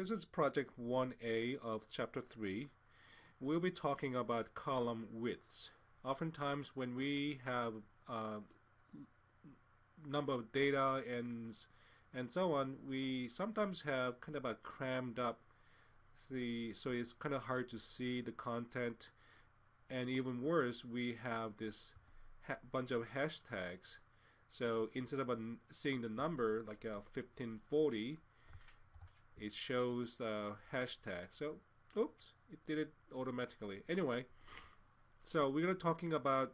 This is project 1A of chapter 3. We'll be talking about column widths. Oftentimes when we have a number of data and so on, we sometimes have kind of a crammed up so it's kind of hard to see the content, and even worse, we have this bunch of hashtags. So instead of seeing the number like 1540, it shows the hashtag. So oops, it did it automatically. Anyway, so we're going to talking about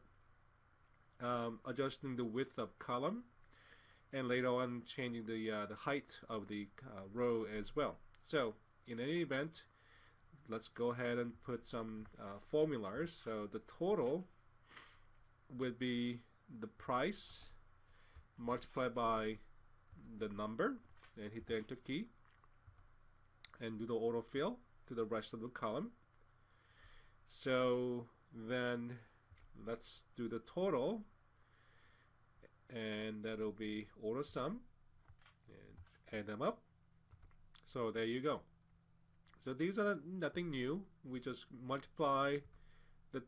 adjusting the width of column, and later on changing the height of the row as well. So in any event, let's go ahead and put some formulas. So the total would be the price multiplied by the number, and hit the enter key and do the autofill to the rest of the column. So then let's do the total, and that'll be auto sum, and add them up. So there you go. So these are nothing new. We just multiply the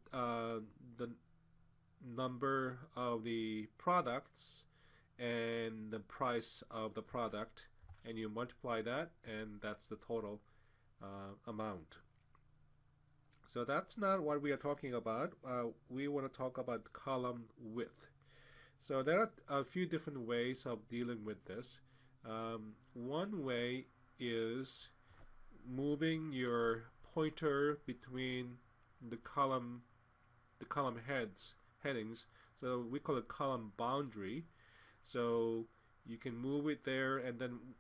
number of the products and the price of the product, and you multiply that, and that's the total amount. So that's not what we are talking about. We want to talk about column width. So there are a few different ways of dealing with this. One way is moving your pointer between the column headings. So we call it column boundary. So you can move it there, and then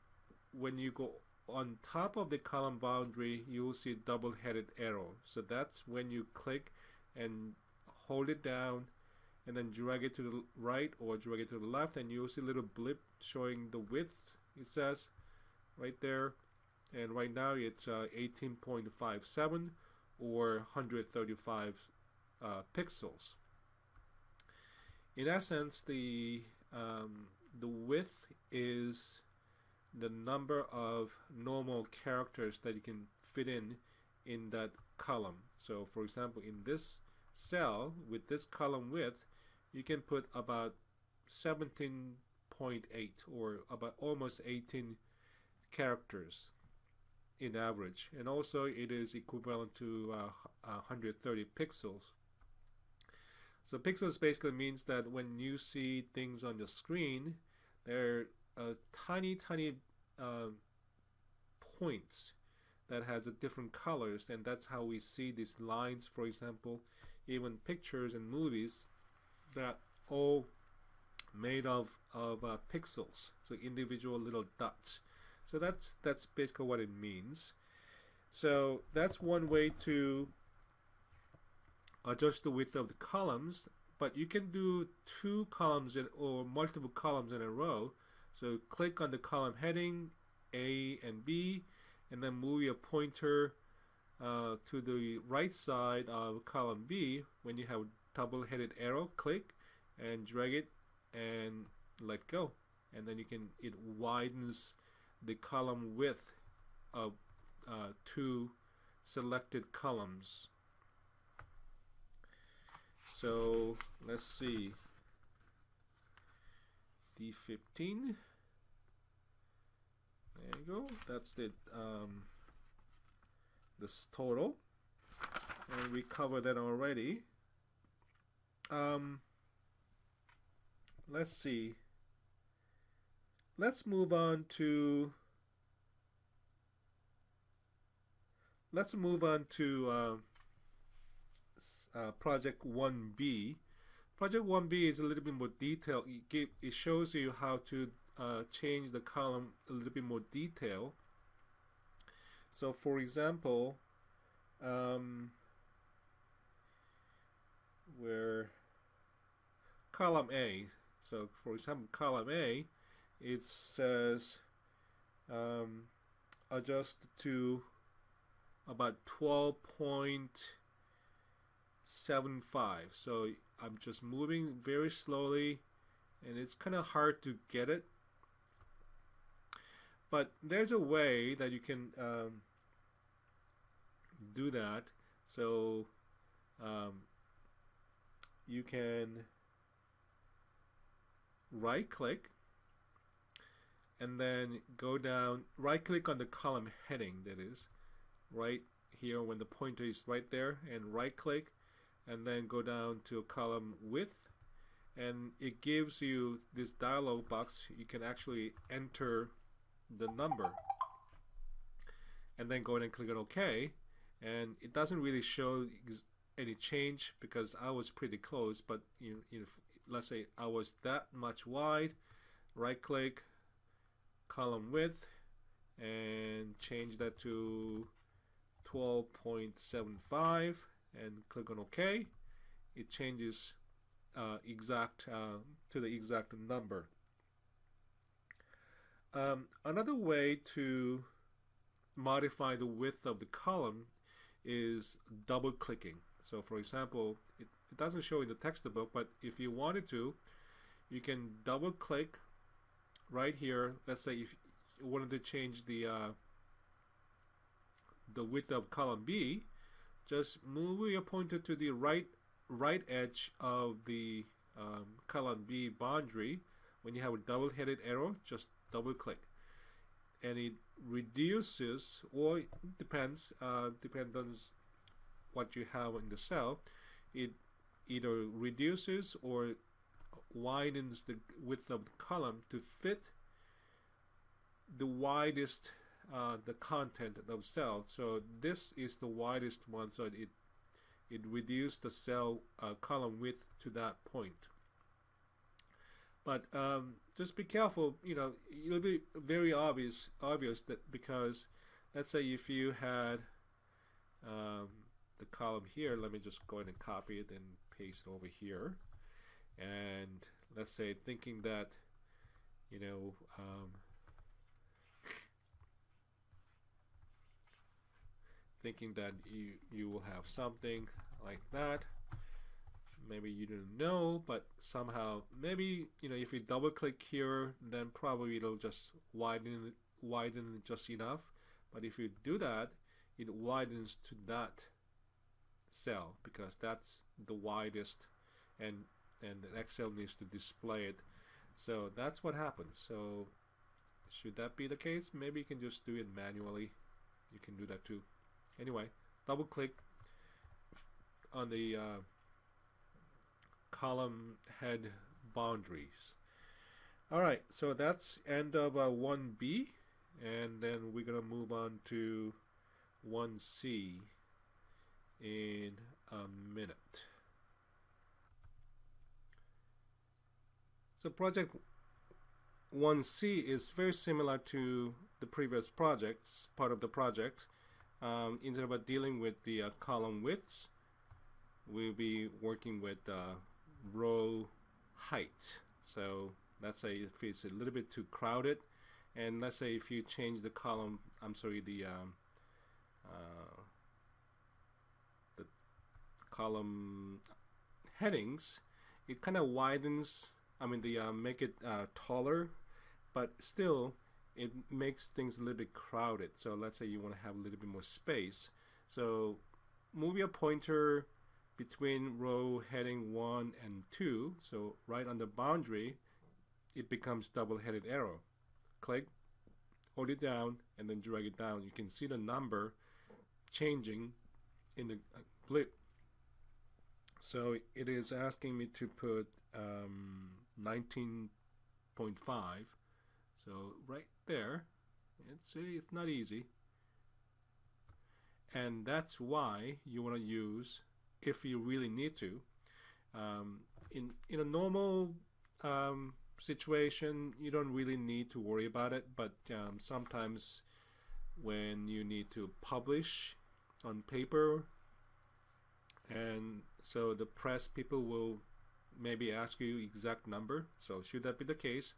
when you go on top of the column boundary, you will see a double-headed arrow. So that's when you click and hold it down and then drag it to the right or drag it to the left, and you'll see a little blip showing the width, it says right there. And right now it's 18.57 or 135 pixels. In essence, the width is the number of normal characters that you can fit in that column. So for example, in this cell with this column width, you can put about 17.8 or about almost 18 characters in average, and also it is equivalent to 130 pixels. So pixels basically means that when you see things on the screen, they're tiny points that has different colors, and that's how we see these lines. For example, even pictures and movies, that all made of pixels, so individual little dots. So that's basically what it means. So that's one way to adjust the width of the columns, but you can do two columns or multiple columns in a row. So click on the column heading A and B, and then move your pointer to the right side of column B. When you have double-headed arrow, click and drag it and let go, and then it widens the column width of two selected columns. So let's see, D15. There you go. That's this total, and we covered that already. Let's see. Let's move on to project 1B. Project 1B is a little bit more detailed. It shows you how to change the column a little bit more detail. So for example, where column A, so for example column A, it says adjust to about 12.75. So I'm just moving very slowly, and it's kind of hard to get it. But there's a way that you can do that. So you can right click and then go down, right click on the column heading, that is right here when the pointer is right there, and right click and then go down to column width, and it gives you this dialog box. You can actually enter the number and then go ahead and click on OK, and it doesn't really show any change because I was pretty close, but let's say I was that much wide, right click, column width, and change that to 12.75 and click on OK. It changes exact to the exact number. Another way to modify the width of the column is double clicking. So for example, it doesn't show in the textbook, but if you wanted to, you can double click right here. Let's say if you wanted to change the width of column B, just move your pointer to the right edge of the column B boundary. When you have a double-headed arrow, just double click, and it reduces, or depends on what you have in the cell. It either reduces or widens the width of the column to fit the widest the content of cell. So this is the widest one, so it reduced the cell column width to that point. But just be careful. It'll be very obvious that, because let's say if you had the column here, let me just go ahead and copy it and paste it over here, and let's say thinking that thinking that you will have something like that. Maybe you didn't know, but somehow maybe if you double click here, then probably it'll just widen just enough. But if you do that, it widens to that cell because that's the widest, and Excel needs to display it. So that's what happens. So should that be the case, maybe you can just do it manually. You can do that too. Anyway, double click on the column head boundaries. Alright, so that's end of 1B, and then we're going to move on to 1C in a minute. So project 1C is very similar to the previous projects, part of the project. Instead of dealing with the column widths, we'll be working with row height. So let's say if it's a little bit too crowded, and let's say if you change the column, the column headings, it kind of widens, make it taller, but still it makes things a little bit crowded. So let's say you want to have a little bit more space. So move your pointer between row heading 1 and 2. So right on the boundary, it becomes double-headed arrow. Click, hold it down, and then drag it down. You can see the number changing in the blip. So it is asking me to put 19.5. So right there, it's not easy, and that's why you want to use, if you really need to, in a normal situation, you don't really need to worry about it, but sometimes when you need to publish on paper, and so the press people will maybe ask you exact number. So should that be the case,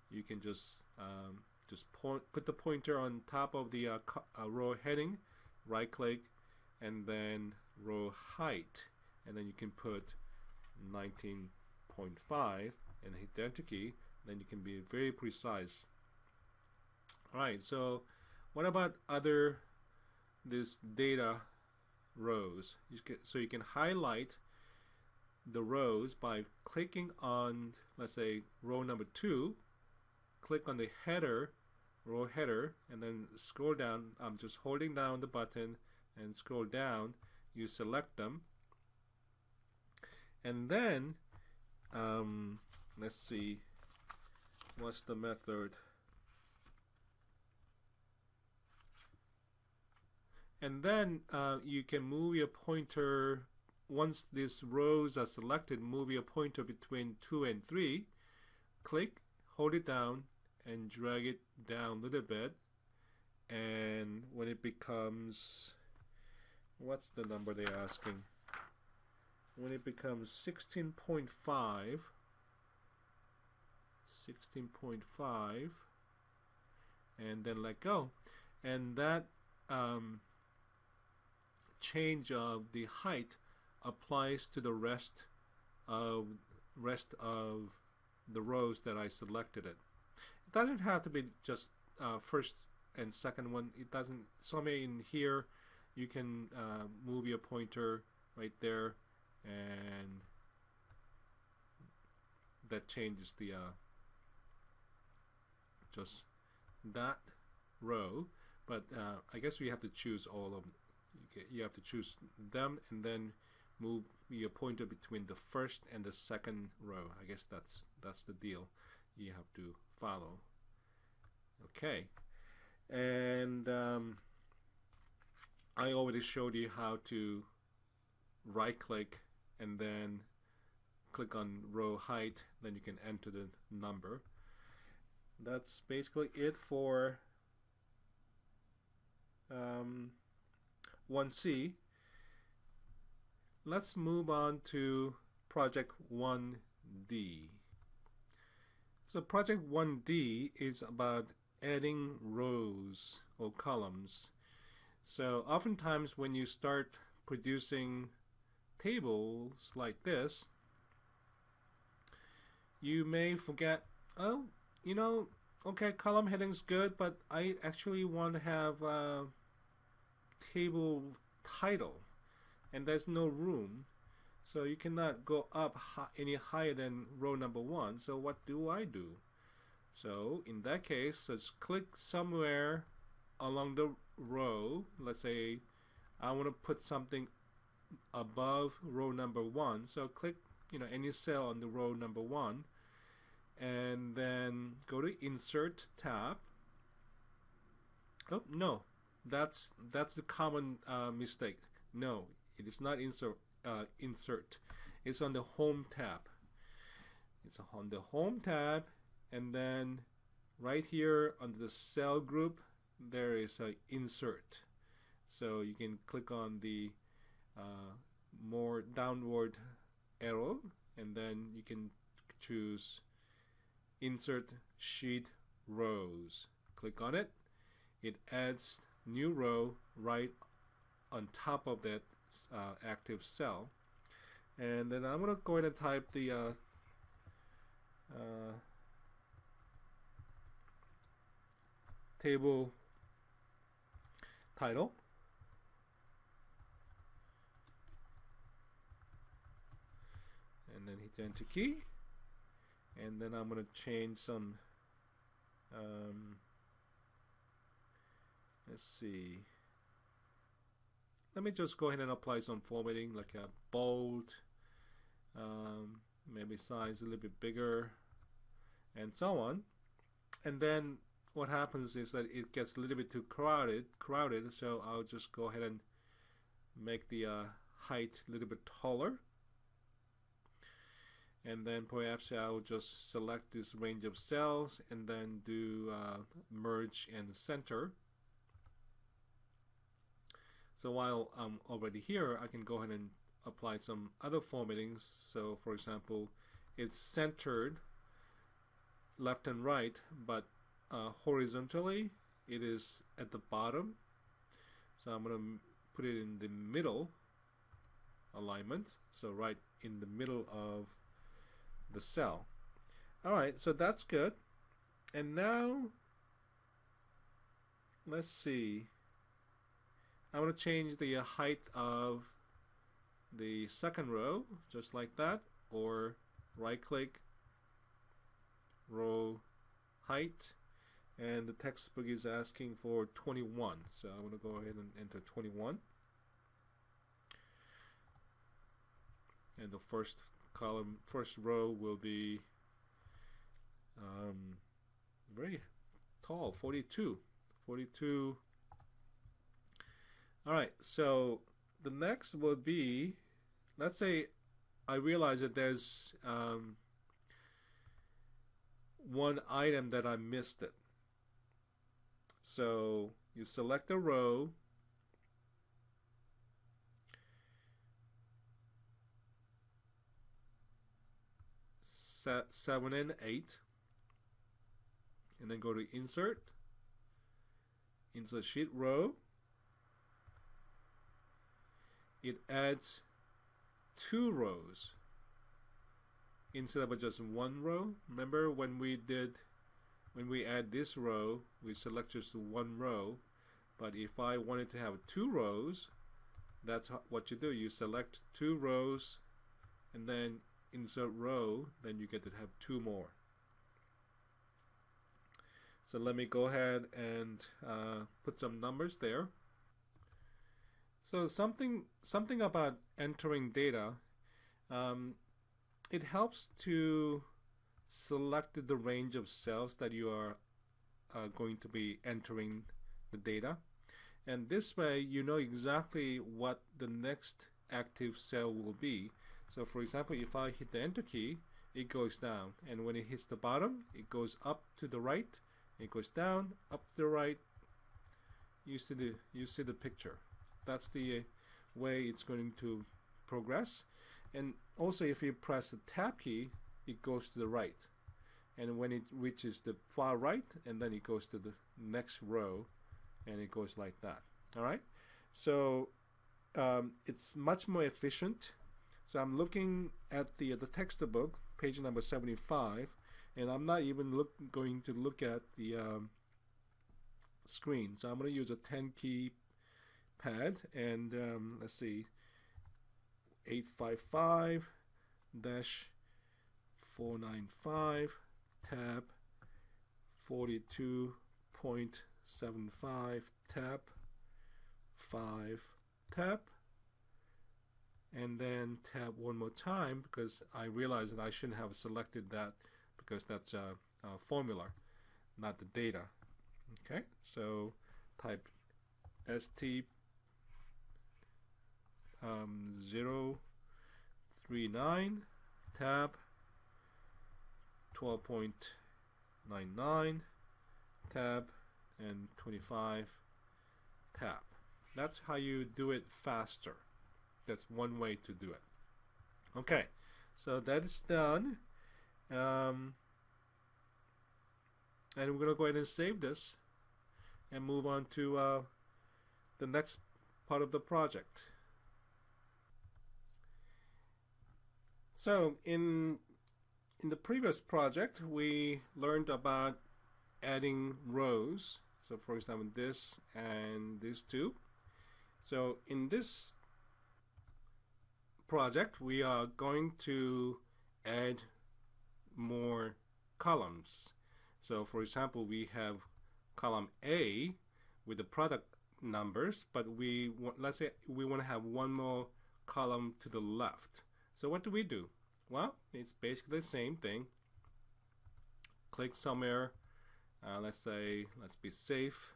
you can just put the pointer on top of the row heading, right click, and then row height, and then you can put 19.5 and hit the enter key. Then you can be very precise. Alright, so what about other this data rows? So you can highlight the rows by clicking on, let's say, row number 2, click on the header, row header, and then scroll down. I'm just holding down the button and scroll down. You select them, and then let's see, what's the method? And then you can move your pointer. Once these rows are selected, move your pointer between 2 and 3, click, hold it down, and drag it down a little bit. And when it becomes, what's the number they're asking? When it becomes 16.5, 16.5, and then let go. And that change of the height applies to the rest of the rows that I selected. It doesn't have to be just first and second one. It doesn't. Somewhere in here you can move your pointer right there, and that changes the just that row. But I guess you have to choose all of them. You have to choose them and then move your pointer between the first and the second row. I guess that's the deal you have to follow. Okay, and I already showed you how to right click and then click on row height, then you can enter the number. That's basically it for 1C. Let's move on to project 1D. So project 1D is about adding rows or columns. So oftentimes when you start producing tables like this, you may forget, oh, you know, okay, column heading's good, but I actually want to have a table title, and there's no room, so you cannot go up any higher than row number 1. So what do I do? So in that case, just click somewhere along the row. Let's say I want to put something above row number 1, so click any cell on the row number 1, and then go to Insert tab. Oh no, that's the common mistake. No, it is not insert. It's on the Home tab. It's on the Home tab, and then right here under the cell group there is a Insert. So you can click on the more downward arrow, and then you can choose Insert Sheet Rows. Click on it. It adds new row right on top of that active cell, and then I'm going to go ahead and type the table title, and then hit the enter key, and then I'm going to change some let's see, let me just go ahead and apply some formatting, like a bold, maybe size a little bit bigger, and so on. And then what happens is that it gets a little bit too crowded, so I'll just go ahead and make the height a little bit taller, and then perhaps I'll just select this range of cells and then do merge and center. So while I'm already here, I can go ahead and apply some other formattings. So for example, it's centered left and right, but horizontally it is at the bottom. So I'm going to put it in the middle alignment, so right in the middle of the cell. Alright, so that's good. And now let's see. I want to change the height of the second row, just like that, or right click, row height, and the textbook is asking for 21, so I'm going to go ahead and enter 21, and the first column, first row will be very tall, 42. Alright, so the next will be, let's say I realize that there's one item that I missed it. So you select a row, set 7 and 8, and then go to insert sheet row. It adds 2 rows instead of just 1 row. Remember when we add this row, we select just 1 row, but if I wanted to have 2 rows, that's what you do. You select 2 rows and then insert row, then you get to have 2 more. So let me go ahead and put some numbers there. So something about entering data, it helps to select the range of cells that you are going to be entering the data, and this way you know exactly what the next active cell will be. So for example, if I hit the enter key, it goes down, and when it hits the bottom, it goes up to the right, it goes down, up to the right. You see the picture. That's the way it's going to progress. And also if you press the tab key, it goes to the right, and when it reaches the far right, and then it goes to the next row, and it goes like that. Alright, so it's much more efficient. So I'm looking at the textbook, page number 75, and I'm not even going to look at the screen. So I'm going to use a 10 key pad, and let's see, 855-495 tab 42.75 tab 5 tab, and then tab one more time, because I realized that I shouldn't have selected that, because that's a formula, not the data. Okay, so type ST 039 tab 12.99 tab and 25 tab. That's how you do it faster. That's one way to do it. Okay, so that is done, and we're going to go ahead and save this and move on to the next part of the project. So in the previous project, we learned about adding rows. So for example, this and these two. So in this project, we are going to add more columns. So for example, we have column A with the product numbers, but let's say we want to have one more column to the left. So what do we do? Well, it's basically the same thing. Click somewhere, let's be safe,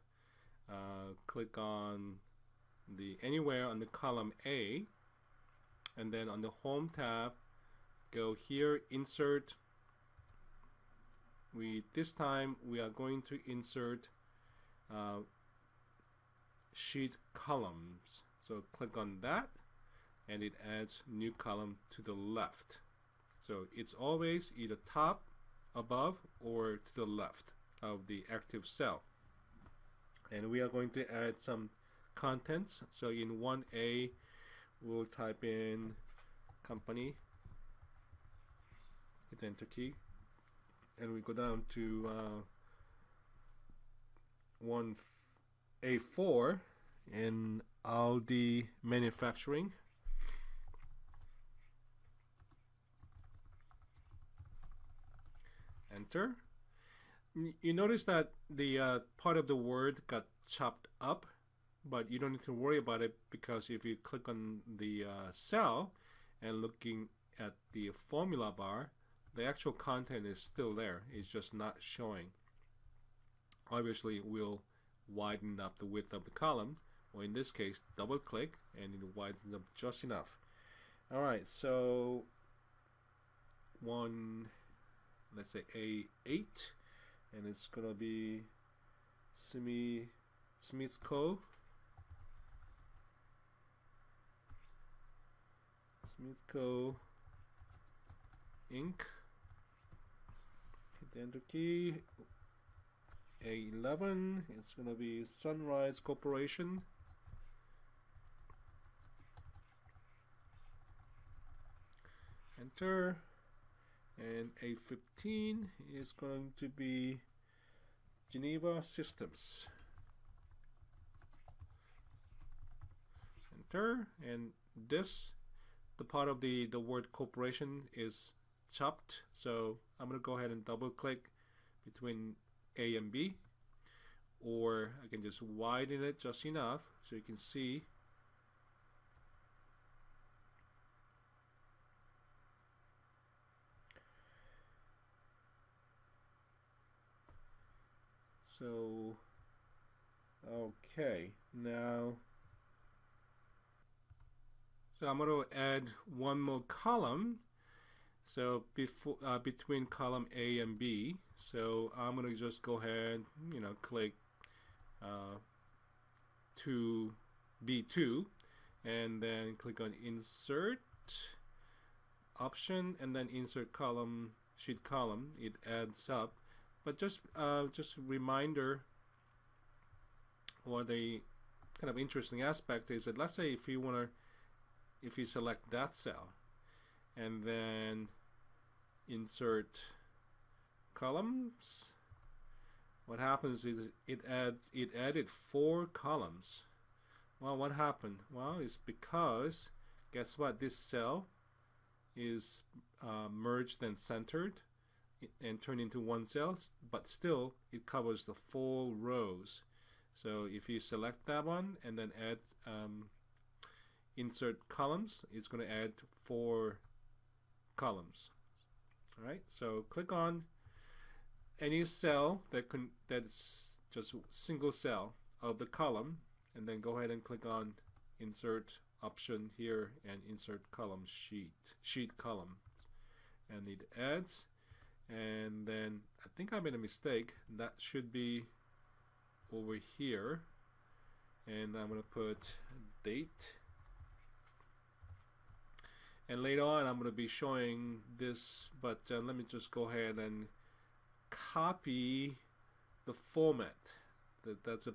click on anywhere on the column A, and then on the home tab, go here, insert. This time we are going to insert sheet columns. So click on that, and it adds new column to the left. So it's always either top, above, or to the left of the active cell. And we are going to add some contents. So in 1A, we'll type in company, hit the enter key, and we go down to A4 in Aldi Manufacturing. Enter. You notice that the part of the word got chopped up, but you don't need to worry about it because if you click on the cell and looking at the formula bar, the actual content is still there. It's just not showing. Obviously, we'll widen up the width of the column, or in this case, double click and it widens up just enough. All right, so let's say A8, and it's gonna be Smithco Inc. Hit the enter key. A11, it's gonna be Sunrise Corporation. Enter. And A15 is going to be Geneva Systems. Enter. And this, the part of the word corporation is chopped, so I'm going to go ahead and double click between A and B, or I can just widen it just enough so you can see. So okay, now I'm going to add one more column. So between column A and B, so I'm going to just go ahead, click to B2, and then click on Insert Option, and then Insert Column, Sheet Column. It adds up, but just a reminder, or the kind of interesting aspect is that let's say if you select that cell and then insert columns, what happens is it added 4 columns. Well, what happened? Well, it's because guess what, this cell is merged and centered and turned into one cell, but still it covers the 4 rows. So if you select that one and then add insert columns, it's going to add 4 columns. All right, so click on any cell that's just a single cell of the column, and then go ahead and click on Insert Option here and Insert Column Sheet Column, and it adds. And then I think I made a mistake. That should be over here, and I'm going to put date. And later on I'm going to be showing this, but let me just go ahead and copy the format. That's a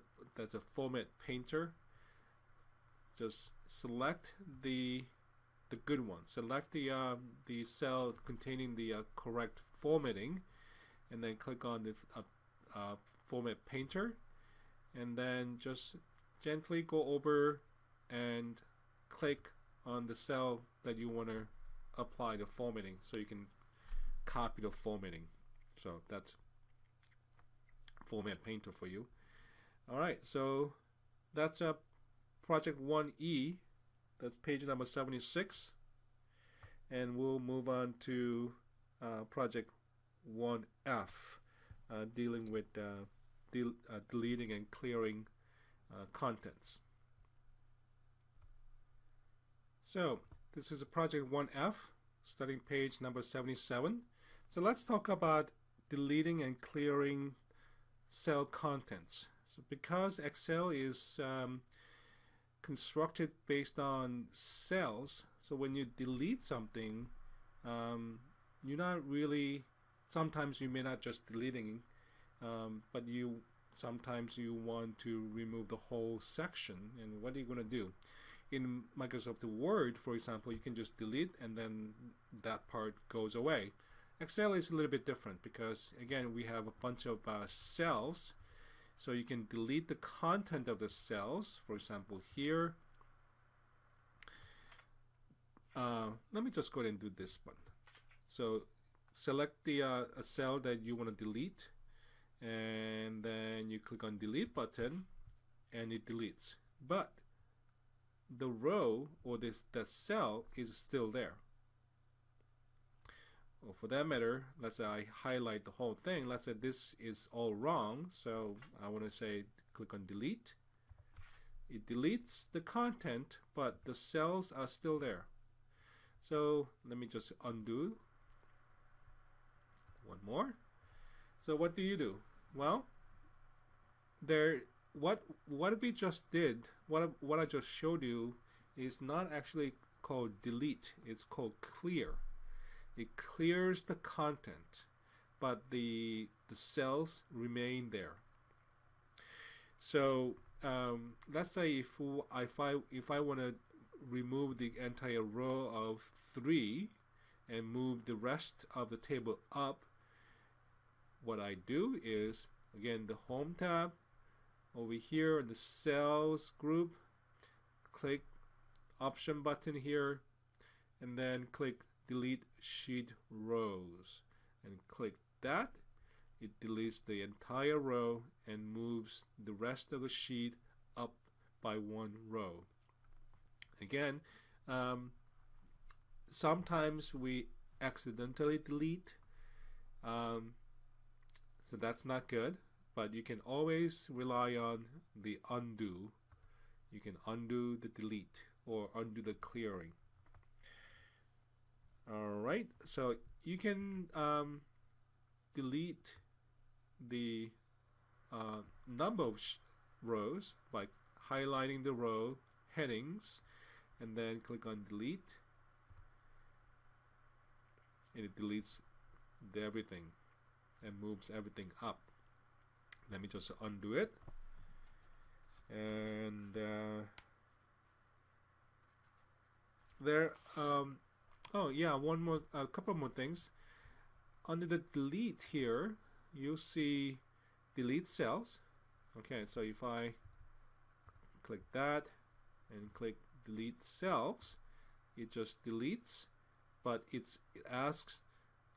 format painter. Just select the good one. Select the cell containing the correct formatting, and then click on the format painter, and then just gently go over and click on the cell that you want to apply the formatting, so you can copy the formatting. So that's format painter for you. Alright, so that's project 1E. That's page number 76, and we'll move on to project 1F, dealing with deleting and clearing contents. So this is a project 1F, starting page number 77. So let's talk about deleting and clearing cell contents. So because Excel is constructed based on cells, so when you delete something, you're not really, sometimes you may not just deleting, but sometimes you want to remove the whole section. And what are you going to do? In Microsoft Word, for example, you can just delete and then that part goes away. Excel is a little bit different because, again, we have a bunch of cells, So you can delete the content of the cells. For example, here, let me just go ahead and do this one. So select the a cell that you want to delete, and then you click on delete button, and it deletes. But the row or the cell is still there. Well, for that matter, let's say I highlight the whole thing. Let's say this is all wrong, so I want to say click on delete. It deletes the content, but the cells are still there. So let me just undo. One more. So what do? Well, what we just did, what I just showed you is not actually called delete. It's called clear. It clears the content, but the cells remain there. So let's say if I want to remove the entire row of 3 and move the rest of the table up, what I do is, again, the home tab, over here in the cells group, click option button here, and then click delete sheet rows, and click that. It deletes the entire row and moves the rest of the sheet up by 1 row. Again, sometimes we accidentally delete, so that's not good, but you can always rely on the undo. You can undo the delete or undo the clearing. Alright, so you can delete the number of rows by highlighting the row headings and then click on delete, and it deletes everything and moves everything up. Let me just undo it, and there oh yeah, a couple more things. Under the delete here, you'll see delete cells. Okay, so if I click that and click delete cells, it just deletes, but it asks,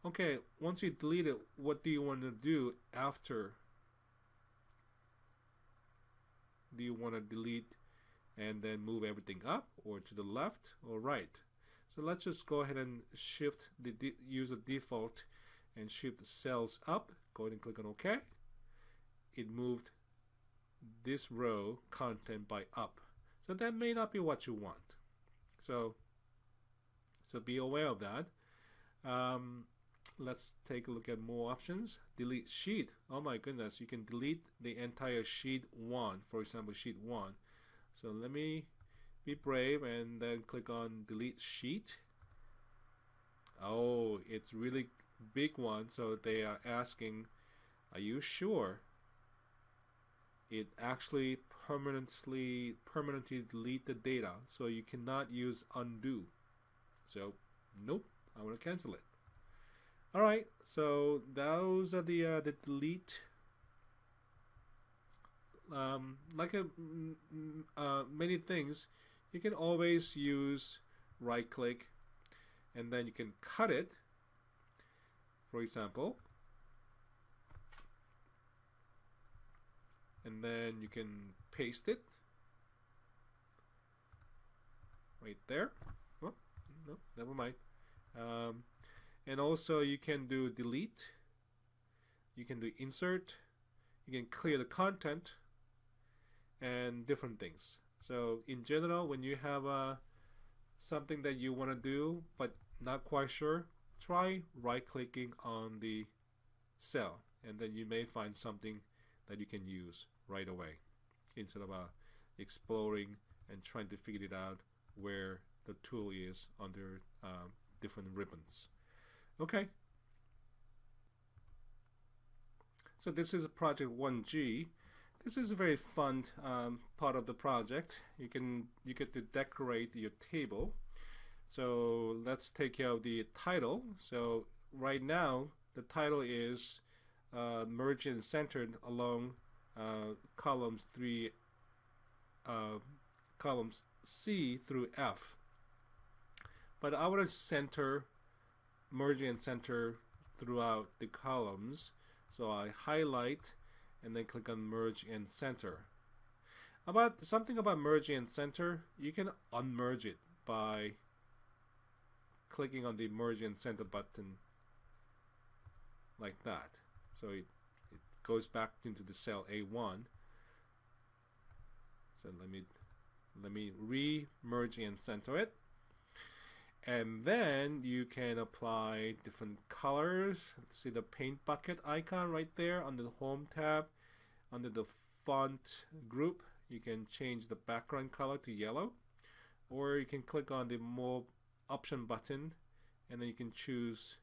okay, once you delete it, what do you want to do after? Do you want to delete and then move everything up, or to the left or right? So let's just go ahead and shift use the default and shift the cells up. Go ahead and click on OK. It moved this row content by up. So that may not be what you want. So be aware of that. Let's take a look at more options. Delete sheet. Oh my goodness, you can delete the entire sheet 1, for example, sheet 1. So let me be brave and then click on delete sheet. Oh, it's really big one, so they are asking, are you sure? It actually permanently delete the data, so you cannot use undo. So nope, I want to cancel it. Alright, so those are the delete. Like many things, you can always use right click and then you can cut it, for example, and then you can paste it right there. Oh, no, never mind. And also you can do delete, you can do insert, you can clear the content, and different things. So in general, when you have something that you want to do but not quite sure, try right clicking on the cell, and then you may find something that you can use right away instead of exploring and trying to figure it out where the tool is under different ribbons. Okay, so this is project 1G. This is a very fun part of the project. You get to decorate your table. So let's take care of the title. So right now the title is merged and centered along columns uh, columns C through F. But I want to center, merge and center throughout the columns. So I highlight and then click on merge and center. About something about merge and center, you can unmerge it by clicking on the merge and center button like that. So it goes back into the cell A1. So let me re-merge and center it. And then you can apply different colors. See the paint bucket icon right there on the home tab. Under the font group, you can change the background color to yellow, or you can click on the more option button and then you can choose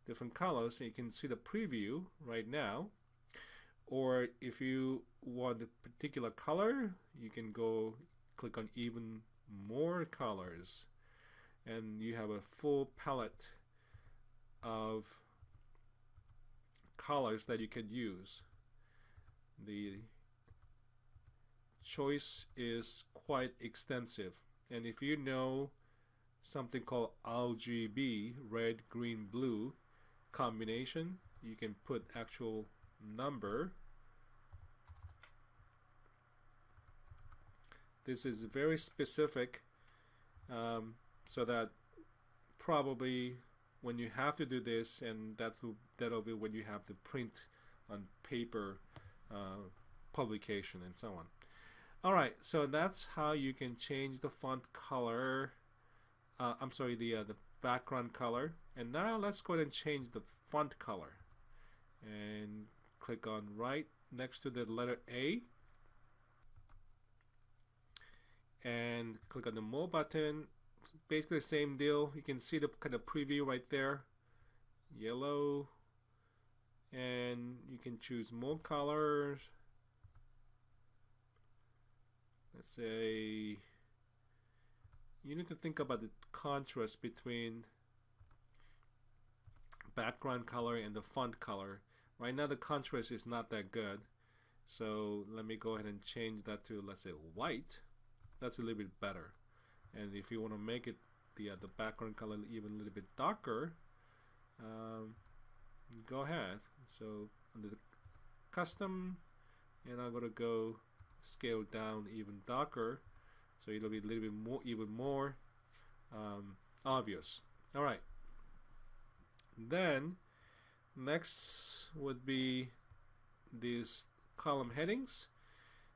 different colors. So you can see the preview right now, or if you want a particular color, you can go click on even more colors, and you have a full palette of colors that you can use. The choice is quite extensive, and if you know something called RGB, red, green, blue combination, you can put actual number. This is very specific, so that probably when you have to do this, and that'll be when you have to print on paper publication and so on. Alright, so that's how you can change the font color, I'm sorry, the background color. And now let's go ahead and change the font color, and click on right next to the letter A and click on the more button. Basically the same deal. You can see the kind of preview right there, yellow, and you can choose more colors. Let's say you need to think about the contrast between background color and the font color. Right now the contrast is not that good, so let me go ahead and change that to, let's say, white. That's a little bit better. And if you want to make it the background color even a little bit darker, go ahead. So under the custom, and I'm gonna go scale down even darker, so it'll be a little bit more, even more obvious. All right. Then next would be these column headings.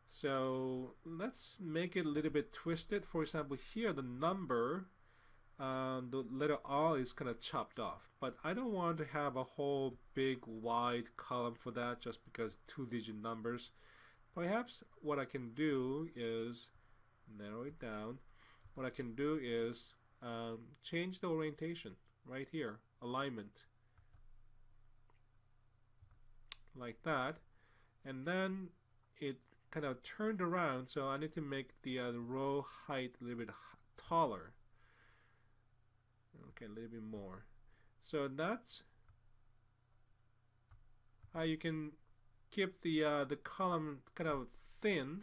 So let's make it a little bit twisted. For example, here the number, the letter R is kind of chopped off, but I don't want to have a whole big wide column for that just because 2-digit numbers. Perhaps what I can do is narrow it down. What I can do is change the orientation right here, alignment, like that, and then it kind of turned around, so I need to make the row height a little bit taller. Okay, a little bit more. So that's how you can keep the column kind of thin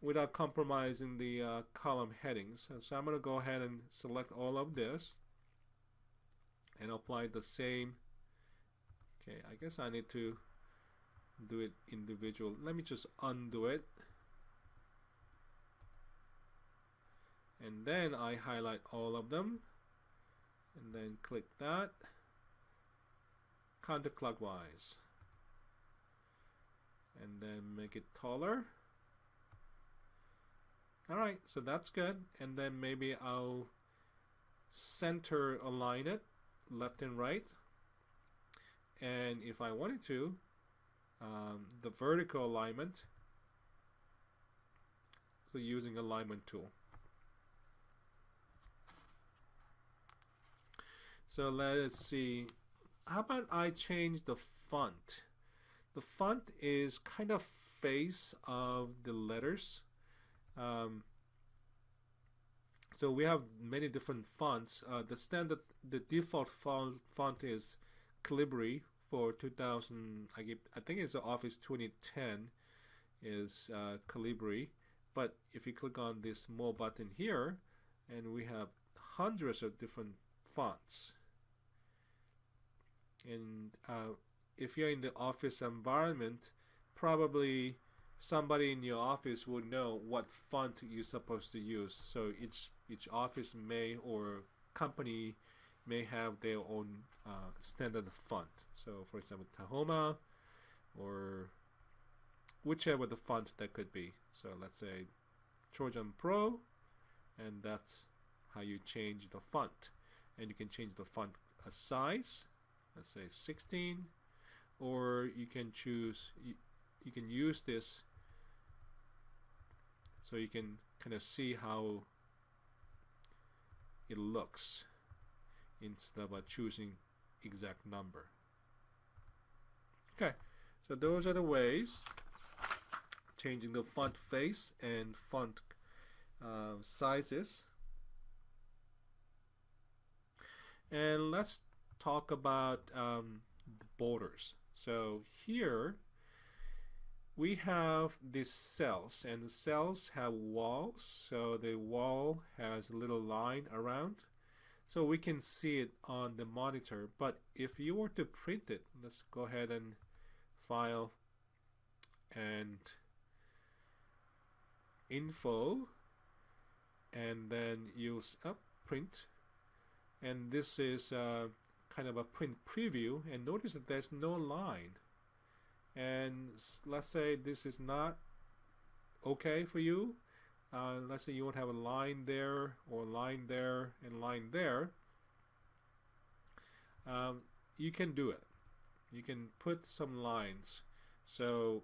without compromising the column headings. So I'm going to go ahead and select all of this and apply the same. Okay, I guess I need to do it individual. Let me just undo it, and then I highlight all of them and then click that counterclockwise and then make it taller. Alright, so that's good. And then maybe I'll center align it left and right, and if I wanted to, the vertical alignment, so using alignment tool. So let's see, how about I change the font? The font is kind of face of the letters. So we have many different fonts. The default font is Calibri for 2000, I think it's the Office 2010 is Calibri. But if you click on this More button here, and we have hundreds of different fonts. And if you're in the office environment, probably somebody in your office would know what font you're supposed to use. So each office may or company may have their own standard font. So for example, Tahoma or whichever the font that could be. So let's say Trojan Pro, and that's how you change the font. And you can change the font size, let's say 16, or you can choose, you can use this so you can kind of see how it looks instead of choosing exact number. Okay, so those are the ways, changing the font face and font sizes. And let's talk about the borders. So here we have these cells, and the cells have walls. So the wall has a little line around, so we can see it on the monitor. But if you were to print it, let's go ahead and File and Info, and then use Print. And this is kind of a print preview, and notice that there's no line. And let's say this is not okay for you. Let's say you want to have a line there, or line there, and line there. You can do it. You can put some lines. So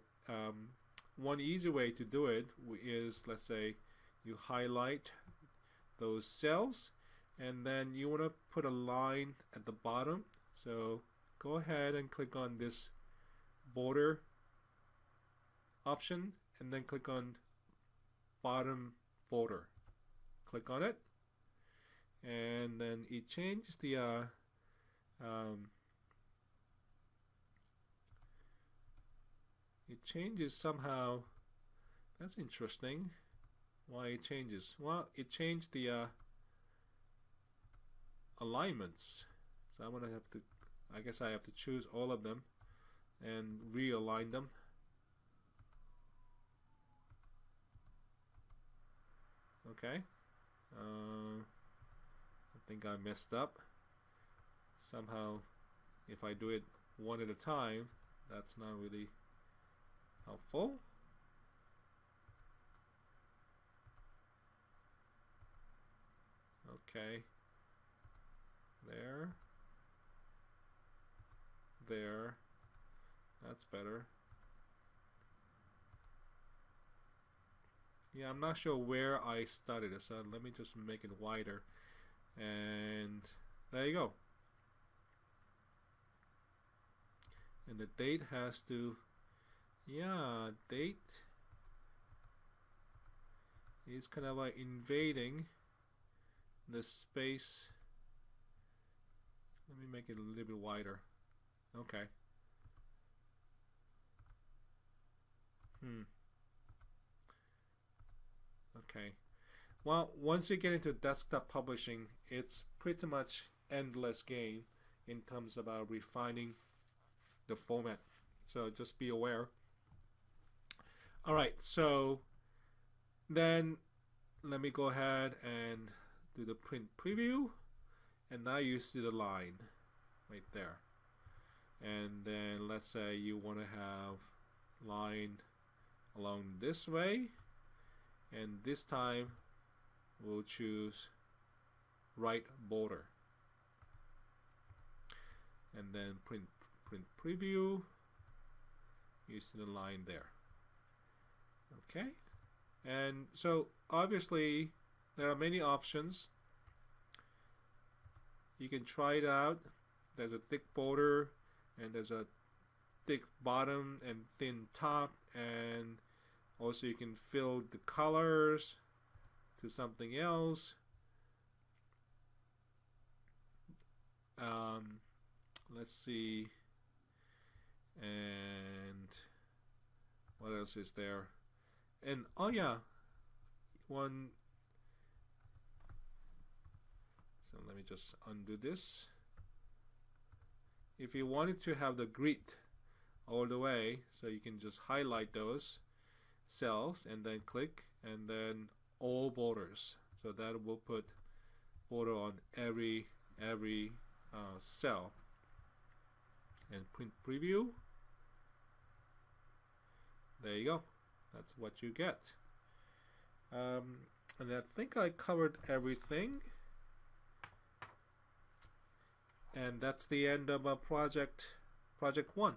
one easy way to do it is, let's say you highlight those cells, and then you want to put a line at the bottom. So go ahead and click on this border option, and then click on bottom border. Click on it, and then it changes the it changes somehow. That's interesting. Why it changes? Well, it changed the alignments. So I'm gonna have to, I guess I have to choose all of them and realign them. Okay. I think I messed up. Somehow, if I do it one at a time, that's not really helpful. Okay. There. That's better. Yeah, I'm not sure where I started it, so let me just make it wider. And there you go. And the date has to, yeah, date is kind of like invading the space. Let me make it a little bit wider. Okay. Okay. Well, once you get into desktop publishing, it's pretty much endless game in terms of refining the format. So just be aware. Alright, so then let me go ahead and do the print preview, and now you see the line right there. And then let's say you want to have line along this way, and this time we'll choose right border, and then print preview. You see the line there. Okay, and so obviously there are many options. You can try it out. There's a thick border, and there's a thick bottom and thin top, and also you can fill the colors to something else. Let's see. And what else is there? And oh yeah, one. So let me just undo this. If you wanted to have the grid all the way, so you can just highlight those cells and then click and then all borders. So that will put border on every cell. And print preview. There you go. That's what you get. And I think I covered everything. And that's the end of project 1.